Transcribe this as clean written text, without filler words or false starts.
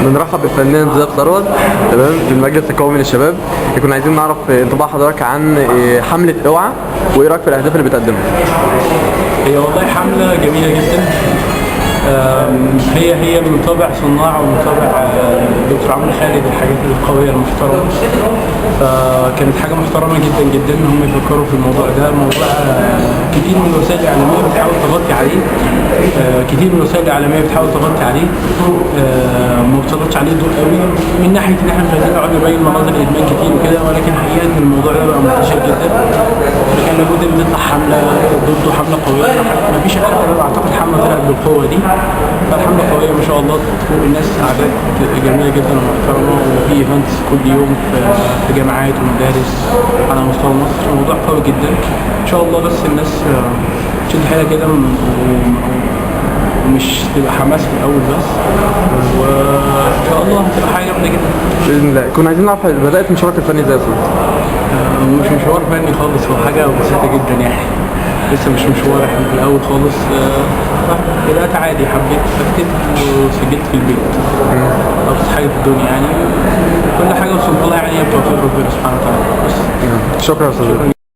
بنرحب بالفنان زياد ثروت، تمام، في المجلس القومي للشباب. كنا عايزين نعرف انطباع حضرتك عن حملة اوعى، وايه رايك في الاهداف اللي بتقدمها؟ هي والله حملة جميلة جدا. هي من طابع صناع ومن طابع دكتور عمرو خالد، الحاجات القوية المحترمة. فكانت حاجة محترمة جدا جدا ان هم يفكروا في الموضوع ده. الموضوع كتير من الوسائل الإعلامية بتحاول تغطي عليه، ما بتسلطش عليه الضوء قوي، من ناحية ان احنا مش عايزين نقعد نبين مناظر ادمان كتير وكده، ولكن حقيقة ان الموضوع ده بقى منتشر جدا. فكان لابد ان تطلع حملة ضده، حملة قوية. مفيش اعتقد حملة طلعت بالقوة دي، فالحملة قوية ما شاء الله. الناس أعداد جميلة جدا ومحترمة، وفي ايفنتس كل يوم في جامعات ومدارس على مستوى مصر. الموضوع قوي جدا ان شاء الله، بس الناس تشد حيلها كده ومش تبقى حماس في الاول بس، وان شاء الله هتبقى حاجه جامده جدا باذن الله. كنا عايزين نعرف بدات مشوارك الفني ازاي يا استاذ؟ مش مشوار فني خالص، هو حاجه بسيطه جدا يعني، لسه مش مشوار. احنا في الاول خالص بدات عادي، حبيت اكتب وسجلت في البيت، ابسط حاجه في الدنيا يعني. كل حاجه وصلت لها يعني بتوفيق ربنا سبحانه وتعالى. بس شكرا يا استاذ.